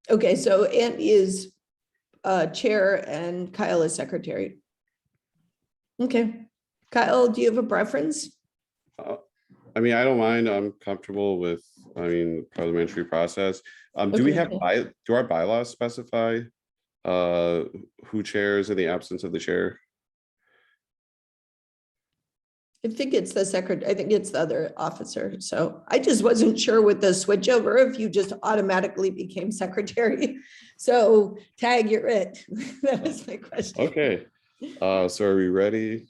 Okay, so Andy is chair and Kyle is secretary. Okay, Kyle, do you have a preference? I mean, I don't mind. I'm comfortable with, parliamentary process. Do we have, do our bylaws specify who chairs in the absence of the chair? I think it's the secretary. I think it's the other officer. So I just wasn't sure with the switchover if you just automatically became secretary. So Tag, you're it. That was my question. Okay. So are we ready?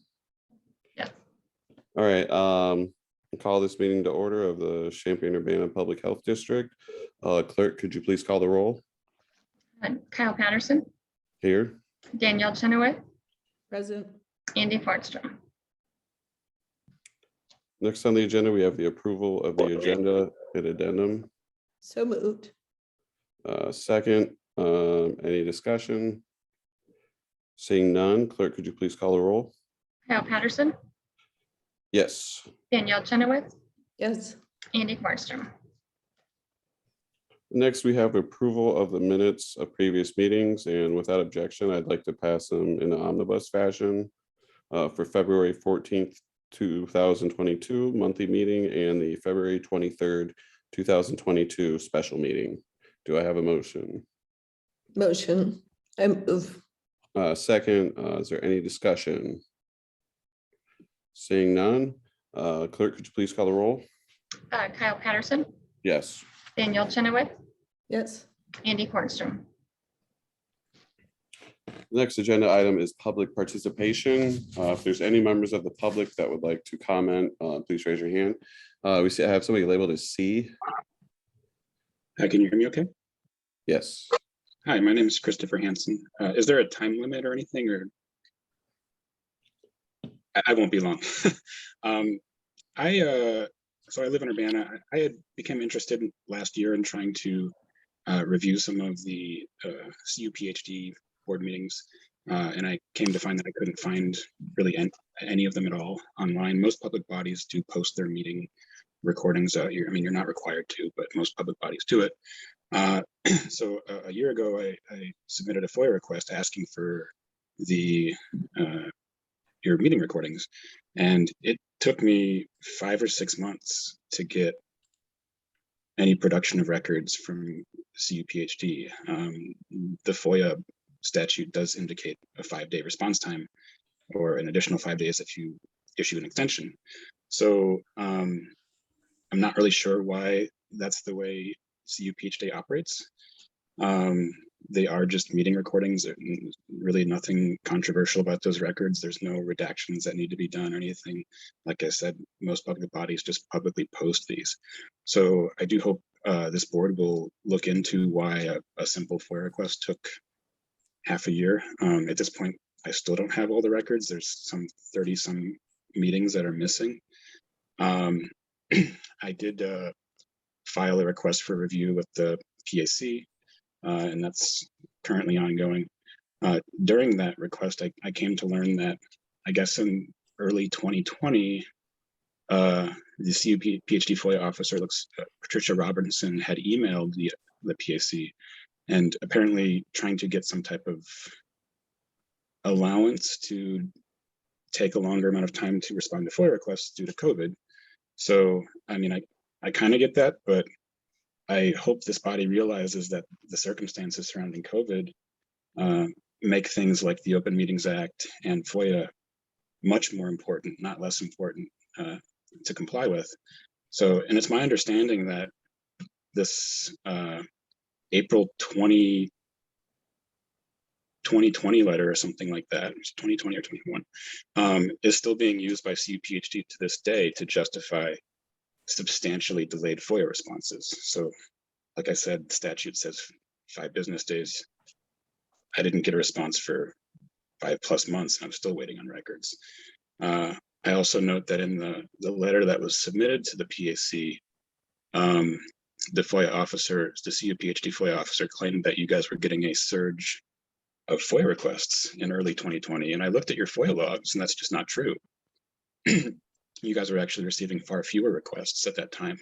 Yeah. All right. Call this meeting to order of the Champaign-Urbana Public Health District. Clerk, could you please call the roll? Kyle Patterson. Here. Danielle Chenoweth. Present. Andy Fartstrom. Next on the agenda, we have the approval of the agenda and addendum. So moved. Second, any discussion? Seeing none, clerk, could you please call the roll? Kyle Patterson. Yes. Danielle Chenoweth. Yes. Andy Fartstrom. Next, we have approval of the minutes of previous meetings, and without objection, I'd like to pass them in an omnibus fashion for February 14th, 2022 monthly meeting and the February 23rd, 2022 special meeting. Do I have a motion? Motion. I move. Second, is there any discussion? Seeing none, clerk, could you please call the roll? Kyle Patterson. Yes. Danielle Chenoweth. Yes. Andy Fartstrom. The next agenda item is public participation. If there's any members of the public that would like to comment, please raise your hand. We have somebody labeled as C. Hi, can you hear me okay? Yes. Hi, my name is Christopher Hansen. Is there a time limit or anything, or I won't be long. So I live in Urbana. I had become interested last year in trying to review some of the CU PhD board meetings, and I came to find that I couldn't find really any of them at all online. Most public bodies do post their meeting recordings. You're not required to, but most public bodies do it. So a year ago, I submitted a FOIA request asking for your meeting recordings, and it took me 5 or 6 months to get any production of records from CU PhD. The FOIA statute does indicate a 5-day response time, or an additional 5 days if you issue an extension. So I'm not really sure why that's the way CU PhD operates. They are just meeting recordings. There's really nothing controversial about those records. There's no redactions that need to be done or anything. Like I said, most public bodies just publicly post these. So I do hope this board will look into why a simple FOIA request took half a year. At this point, I still don't have all the records. There's some 30-some meetings that are missing. I did file a request for review with the PAC, and that's currently ongoing. During that request, I came to learn that, I guess in early 2020, the CU PhD FOIA officer, Patricia Robinson, had emailed the PAC, and apparently trying to get some type of allowance to take a longer amount of time to respond to FOIA requests due to COVID. So, I kind of get that, but I hope this body realizes that the circumstances surrounding COVID make things like the Open Meetings Act and FOIA much more important, not less important, to comply with. So, and it's my understanding that this April 2020 letter or something like that, 2020 or 21, is still being used by CU PhD to this day to justify substantially delayed FOIA responses. So, like I said, the statute says 5 business days. I didn't get a response for 5+ months, and I'm still waiting on records. I also note that in the letter that was submitted to the PAC, the FOIA officer, the CU PhD FOIA officer, claimed that you guys were getting a surge of FOIA requests in early 2020. And I looked at your FOIA logs, and that's just not true. You guys were actually receiving far fewer requests at that time.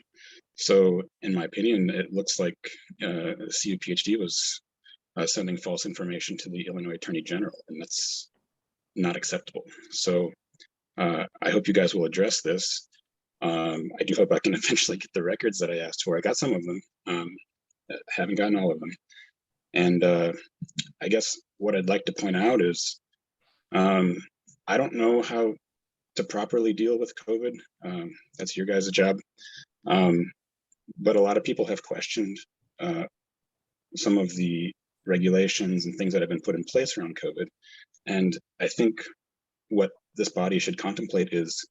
So in my opinion, it looks like CUPHD was sending false information to the Illinois Attorney General, and that's not acceptable. So I hope you guys will address this. I do hope I can eventually get the records that I asked for. I got some of them, haven't gotten all of them. And I guess what I'd like to point out is I don't know how to properly deal with COVID. That's your guys' job. But a lot of people have questioned some of the regulations and things that have been put in place around COVID. And I think what this body should contemplate is,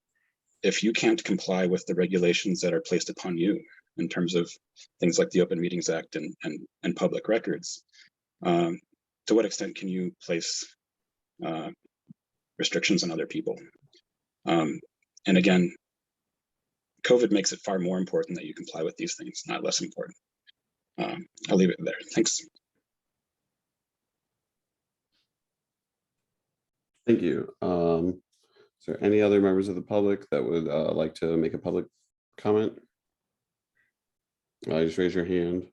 if you can't comply with the regulations that are placed upon you in terms of things like the Open Meetings Act and public records, to what extent can you place restrictions on other people? And again, COVID makes it far more important that you comply with these things, not less important. I'll leave it there. Thanks. Thank you. Is there any other members of the public that would like to make a public comment? Just raise your hand.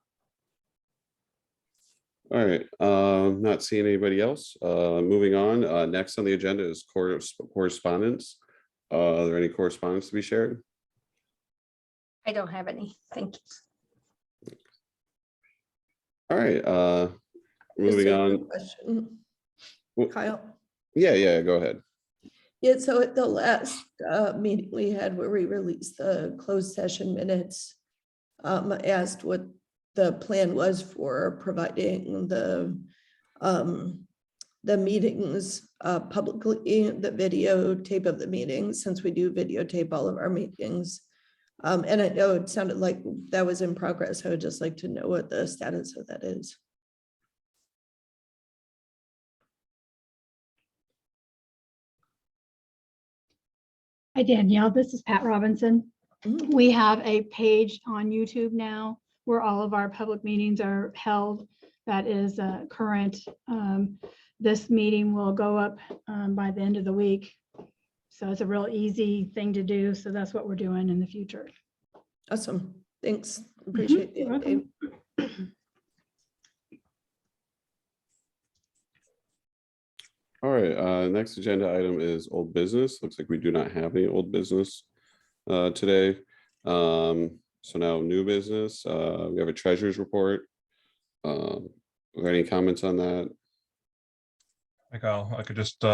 All right, not seeing anybody else. Moving on, next on the agenda is correspondence. Are there any correspondence to be shared? I don't have any. Thank you. All right, Just moving a on. quick question. Kyle? Yeah, go ahead. Yeah, so at the last meeting we had where we released the closed session minutes, I asked what the plan was for providing the meetings publicly, the videotape of the meetings, since we do videotape all of our meetings. And I know it sounded like that was in progress. I would just like to know what the status of that is. Hi, Danielle. This is Pat Robinson. Mhm. We have a page on YouTube now where all of our public meetings are held. That is current. This meeting will go up by the end of the week. So it's a real easy thing to do. So that's what we're doing in the future. Awesome. Thanks. Appreciate the You're update. welcome. All right, next agenda item is old business. Looks like we do not have any old business today. So now new business. We have a treasurer's report. Are there any comments on that? Hi, Kyle. I could just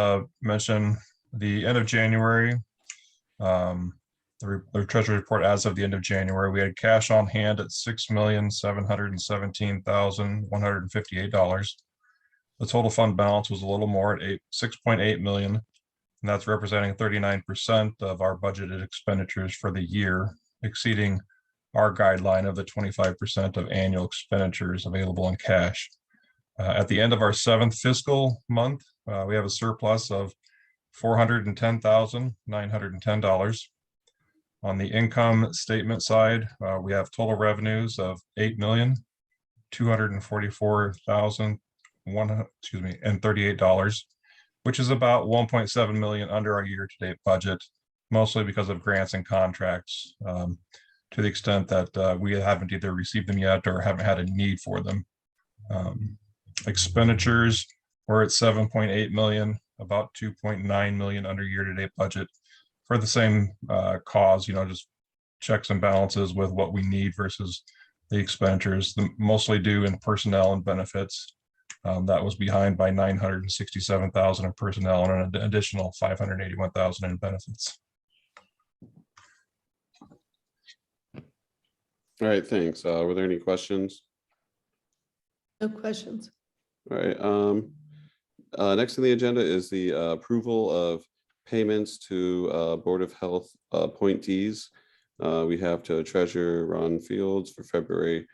mention the end of January. The treasury report as of the end of January, we had cash on hand at $6,717,158. The total fund balance was a little more at $6.8 million, and that's representing 39% of our budgeted expenditures for the year, exceeding our guideline of the 25% of annual expenditures available in cash. At the end of our 7th fiscal month, we have a surplus of $410,910. On the income statement side, we have total revenues of $8,244,038, which is about $1.7 million under our year-to-date budget, mostly because of grants and contracts, to the extent that we haven't either received them yet or haven't had a need for them. Expenditures were at $7.8 million, about $2.9 million under year-to-date budget, for the same cause, just checks and balances with what we need versus the expenditures, mostly due in personnel and benefits. That was behind by $967,000 in personnel and an additional $581,000 in benefits. All right, thanks. Were there any questions? No questions. All right. Next on the agenda is the approval of payments to Board of Health appointees. We have to Treasurer Ron Fields for February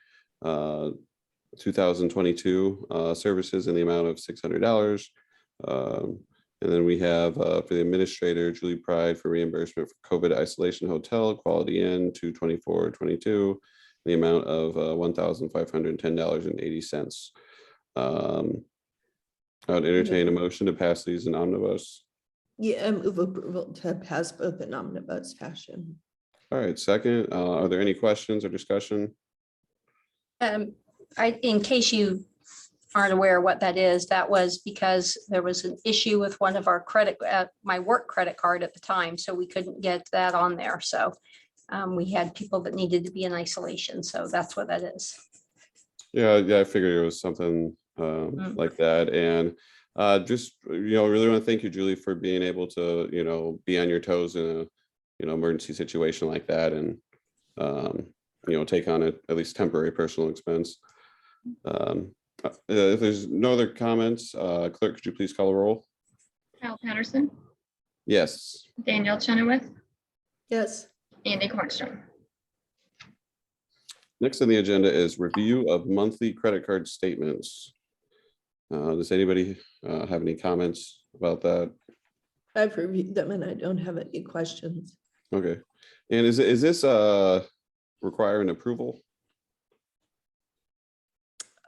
2022 services in the amount of $600. And then we have for the Administrator Julie Pride for reimbursement for COVID isolation hotel Quality Inn 22422, the amount of $1,510.80. I would entertain a motion to pass these in omnibus. Yeah, move approval to pass both in omnibus fashion. All right, second, are there any questions or discussion? In case you aren't aware what that is, that was because there was an issue with one of our credit, my work credit card at the time, so we couldn't get that on there. So we had people that needed to be in isolation, so that's what that is. Yeah, I figured it was something like that. And just, really want to thank you, Julie, for being able to, be on your toes in a, emergency situation like that, and, take on at least temporary personal expense. If there's no other comments, clerk, could you please call the roll? Kyle Patterson, Yes. Danielle Chenoweth, Yes. Andy Cornstrom. Next on the agenda is review of monthly credit card statements. Does anybody have any comments about that? I've reviewed them and I don't have any questions. Okay. And is this require an approval?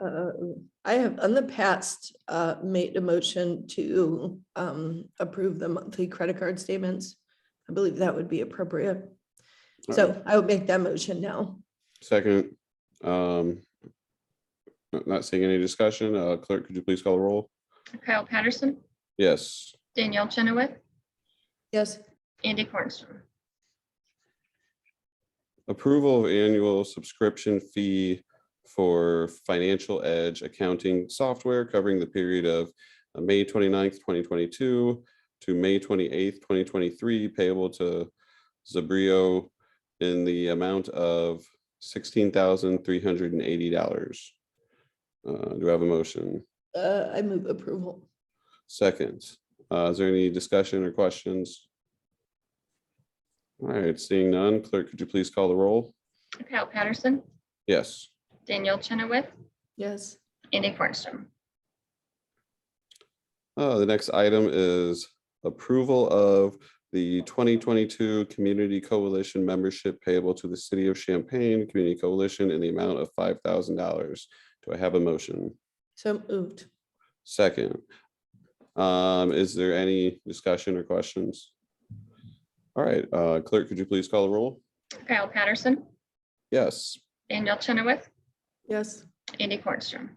I have in the past made a motion to approve the monthly credit card statements. I believe that would be appropriate. All So right. I would make that motion now. Second, not seeing any discussion. Clerk, could you please call the roll? Kyle Patterson, Yes. Danielle Chenoweth, Yes. Andy Cornstrom. Approval of annual subscription fee for Financial Edge accounting software covering the period of May 29th, 2022 to May 28th, 2023, payable to Zabrio in the amount of $16,380. Do I have a motion? I move approval. Second, is there any discussion or questions? All right, seeing none, clerk, could you please call the roll? Kyle Patterson, Yes. Danielle Chenoweth, Yes. Andy Cornstrom. The next item is approval of the 2022 Community Coalition membership payable to the City of Champaign Community Coalition in the amount of $5,000. Do I have a motion? So moved. Second, is there any discussion or questions? All right, clerk, could you please call the roll? Kyle Patterson, Yes. Danielle Chenoweth, Yes. Andy Cornstrom.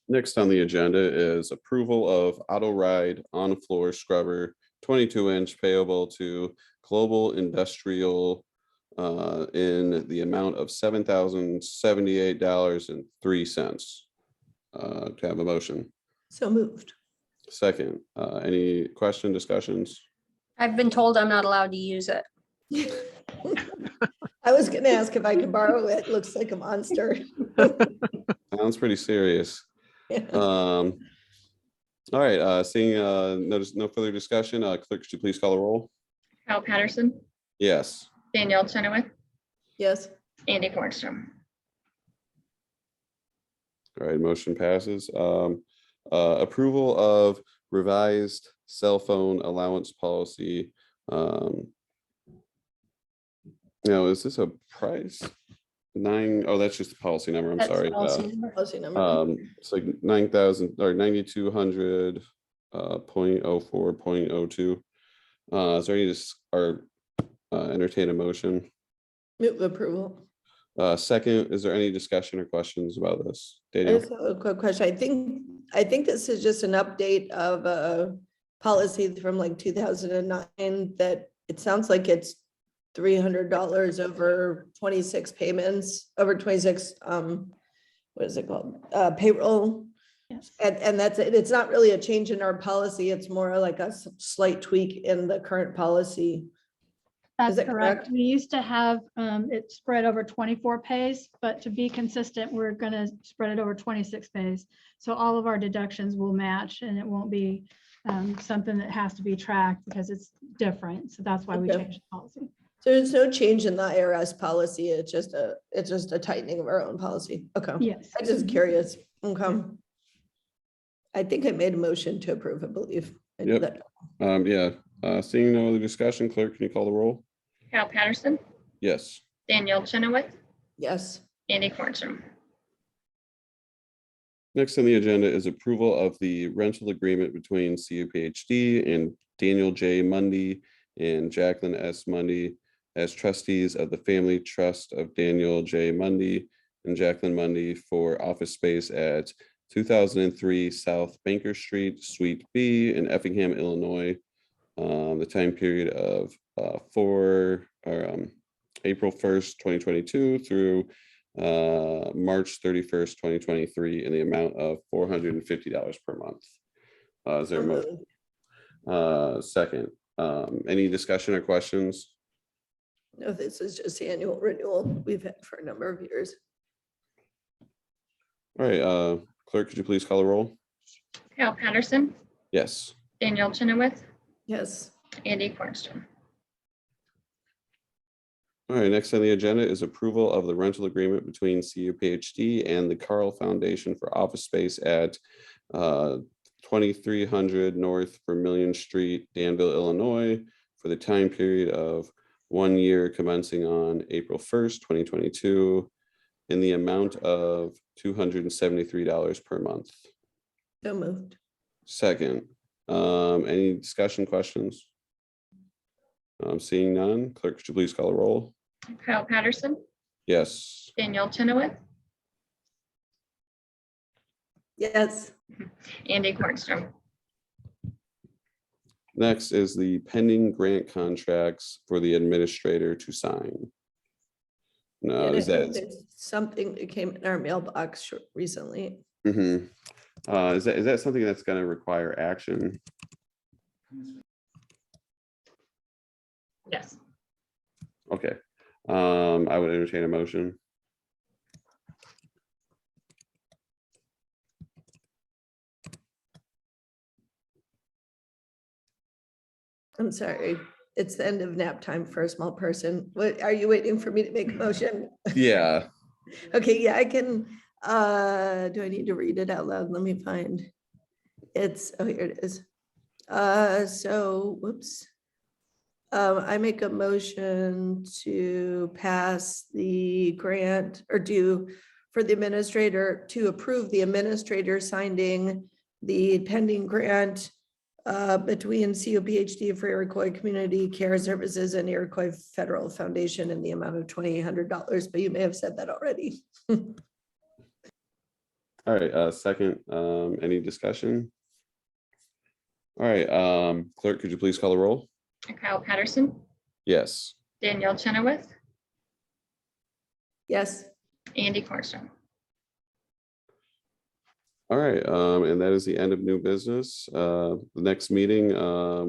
Next on the agenda is approval of auto ride on floor scrubber 22-inch payable to Global Industrial in the amount of $7,078.03. To have a motion. So moved. Second, any question, discussions? I've been told I'm not allowed to use it. I was gonna ask if I could borrow it. Looks like a monster. Sounds pretty serious. Yeah. All right, seeing no further discussion, clerk, could you please call the roll? Kyle Patterson, Yes. Danielle Chenoweth, Yes. Andy Cornstrom. All right, motion passes. Approval of revised cell phone allowance policy. Now, is this a price? Oh, that's just the policy number. I'm That's the sorry. policy number. Policy number. It's like 9,000 or 9,200 .04.02. Is there any entertain a motion? Move approval. Second, is there any discussion or questions about this? I Daniel? just have a quick question. I think this is just an update of a policy from like 2009 that it sounds like it's $300 over 26 payments, over 26, what is it called? Payroll. Yes. And that's it. It's not really a change in our policy. It's more like a slight tweak in the current policy. That's that correct. correct? We used to have it spread over 24 pays, but to be consistent, we're going to spread it over 26 pays. So all of our deductions will match and it won't be something that has to be tracked because it's different. So that's why we Okay. changed the policy. So there's no change in the IRS policy. It's just a tightening of our own policy. Okay. Yes. I'm just curious. Okay. I think I made a motion to approve, I believe. I did Yep. that. Yeah, seeing no other discussion, clerk, can you call the roll? Kyle Patterson, Yes. Danielle Chenoweth, Yes. Andy Cornstrom. Next on the agenda is approval of the rental agreement between CUPHD and Daniel J. Mundy and Jacqueline S. Mundy as trustees of the Family Trust of Daniel J. Mundy and Jacqueline Mundy for office space at 2003 South Banker Street, Suite B in Effingham, Illinois. The time period of April 1st, 2022 through March 31st, 2023 in the amount of $450 per month. Is there a motion? Second. Any discussion or questions? No, this is just annual renewal we've had for a number of years. All right, clerk, could you please call the roll? Kyle Patterson, Yes. Danielle Chenoweth, Yes, Andy Cornstrom. All right, next on the agenda is approval of the rental agreement between CUPHD and the Carl Foundation for office space at 2300 North Vermillion Street, Danville, Illinois, for the time period of 1 year commencing on April 1st, 2022, in the amount of $273 per month. so moved. Second, any discussion, questions? Seeing none, clerk, could you please call the roll? Kyle Patterson, Yes. Danielle Chenoweth, Yes, Andy Cornstrom. Next is the pending grant contracts for the administrator to sign. No, and is I think that, there's something that came in our mailbox recently. mhm. Is that something that's gonna require action? Yes. Okay, I would entertain a motion. I'm sorry, it's the end of nap time for a small person. What, are you waiting for me to make a motion? Yeah, Okay, yeah, I can, do I need to read it out loud? Let me find. It's, oh, here it is. So, whoops. I make a motion to pass the grant or for the administrator to approve the administrator signing the pending grant between CUPHD for Iroquois Community Care Services and Iroquois Federal Foundation in the amount of $2,800, but you may have said that already. all right, second, any discussion? All right, clerk, could you please call the roll? Kyle Patterson, Yes. Danielle Chenoweth, Yes, Andy Cornstrom. All right, and that is the end of new business. The next meeting,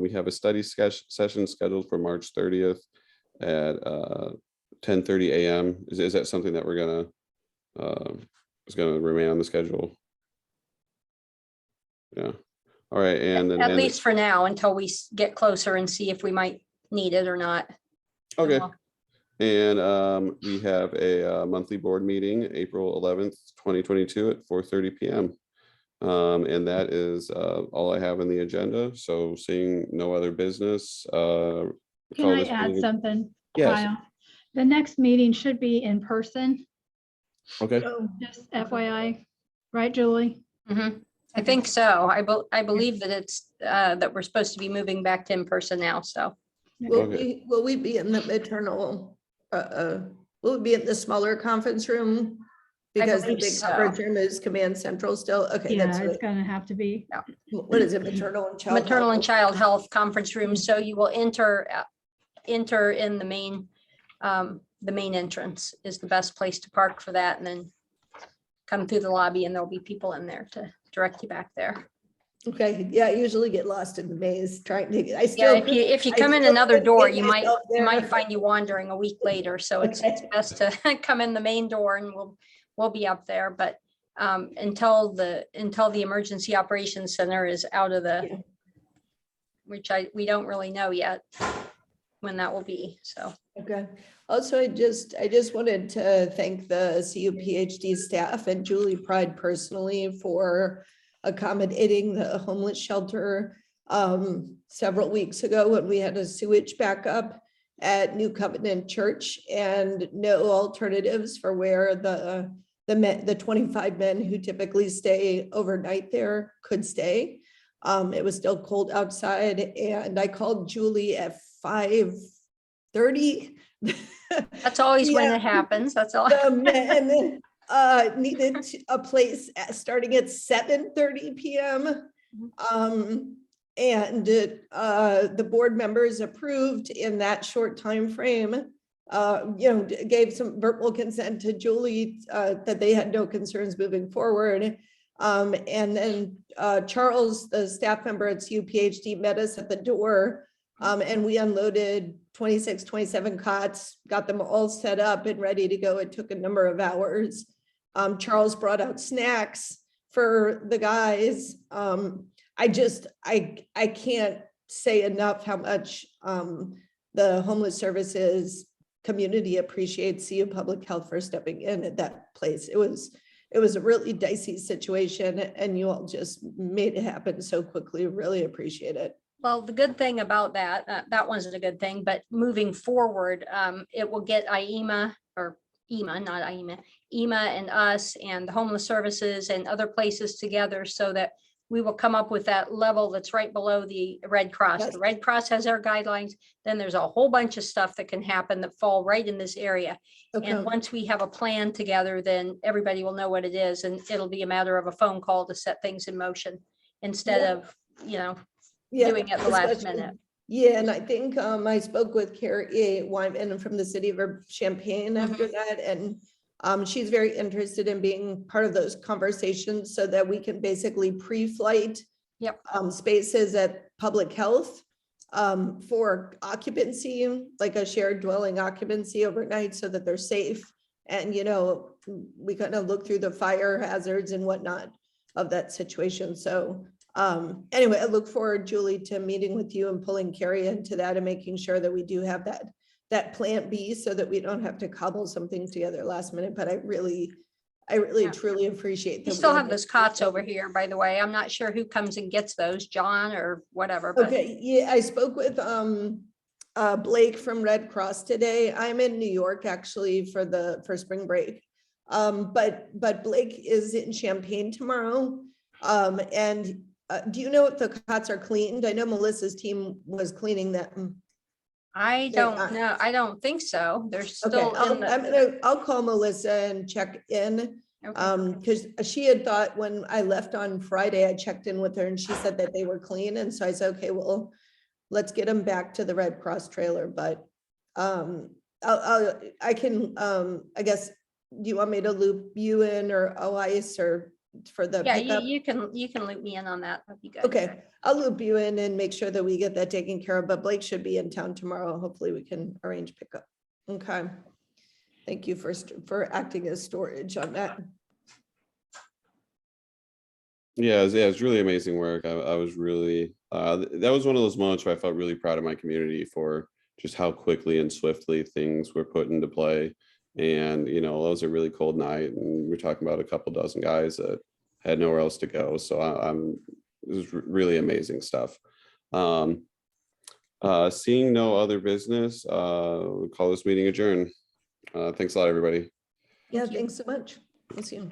we have a study session scheduled for March 30th at 10:30 a.m. Is that something that we're is gonna remain on the schedule? Yeah. All right, and then At least for now, until we get closer and see if we might need it or not. okay. And we have a monthly board meeting, April 11th, 2022 at 4:30 p.m. And that is all I have on the agenda. So seeing no other business. Can call I this add meeting- something? Yes. Kyle? The next meeting should be in person, Okay, just FYI, right, Julie? Mhm. I think so. I believe that it's, that we're supposed to be moving back to in person now, so. Okay. will we be in the maternal, will we be in the smaller conference room? I Because the believe big so. conference room is Command Central still, okay, Yeah, that's it's what, gonna have to be. what is it, maternal and child? Maternal and health? child health conference room, so you will enter in the main entrance is the best place to park for that, and then come through the lobby, and there'll be people in there to direct you back there. Okay, yeah, I usually get lost in the maze trying to, I Yeah, still. if you I come in still another couldn't door, get you might myself there. find you wandering a week later, so it's best to come in the main door, and we'll be up there, but until the Emergency Operations Center is out of Yeah. the, which we don't really know yet when that will be, so. Okay. Also, I just wanted to thank the CUPHD staff and Julie Pride personally for accommodating the homeless shelter several weeks ago when we had a sewage backup at New Covenant Church and no alternatives for where the 25 men who typically stay overnight there could stay. It was still cold outside, and I called Julie at 5:30. That's always when Yeah. it happens. That's all. The men needed a place starting at 7:30 p.m. And the board members approved in that short time frame. Gave some verbal consent to Julie that they had no concerns moving forward. And then Charles, the staff member at CUPHD, met us at the door. And we unloaded 26, 27 cots, got them all set up and ready to go. It took a number of hours. Charles brought out snacks for the guys. I can't say enough how much the homeless services community appreciates CU Public Health for stepping in at that place. It was a really dicey situation and you all just made it happen so quickly. Really appreciate it. Well, the good thing about that, that wasn't a good thing, but moving forward, it will get IEMA or EMA, not IEMA, EMA and us and the homeless services and other places together so that we will come up with that level that's right below the Red Cross. Yes. The Red Cross has their guidelines. Then there's a whole bunch of stuff that can happen that fall right in this area. Okay. And once we have a plan together, then everybody will know what it is. And it'll be a matter of a phone call to set things in motion instead of, doing it the last especially- minute. Yeah, and I think I spoke with Carrie Wyman from the city of Champaign after that, and she's very interested in being part of those conversations so that we can basically pre-flight Yep. Spaces at public health for occupancy, like a shared dwelling occupancy overnight so that they're safe. And, we kind of look through the fire hazards and whatnot of that situation. So anyway, I look forward, Julie, to meeting with you and pulling Carrie into that and making sure that we do have that plan B so that we don't have to cobble something together last minute. But I really truly appreciate that. We still have those cots over here, by the way. I'm not sure who comes and gets those, John or whatever. But Okay, yeah, I spoke with Blake from Red Cross today. I'm in New York actually for spring break. But Blake is in Champaign tomorrow. And do you know if the cots are cleaned? I know Melissa's team was cleaning them. I They're don't not. know. I don't think so. They're Okay, still in the. I'll call Melissa and check in. Okay. Because she had thought when I left on Friday, I checked in with her and she said that they were clean. And so I said, okay, well, let's get them back to the Red Cross trailer. But I can, I guess, do you want me to loop you in or OIS or for the Yeah, pickup? you can loop me in on that. That'd be good. Okay, I'll loop you in and make sure that we get that taken care of, but Blake should be in town tomorrow. Hopefully we can arrange pickup. Okay. Thank you for acting as storage on that. Yeah, it's really amazing work. I was really, that was one of those moments where I felt really proud of my community for just how quickly and swiftly things were put into play. And, it was a really cold night and we're talking about a couple dozen guys that had nowhere else to go. So it was really amazing stuff. Seeing no other business, we'll call this meeting adjourned. Thanks a lot, everybody. Yeah, Thank you. thanks so much. We'll see you.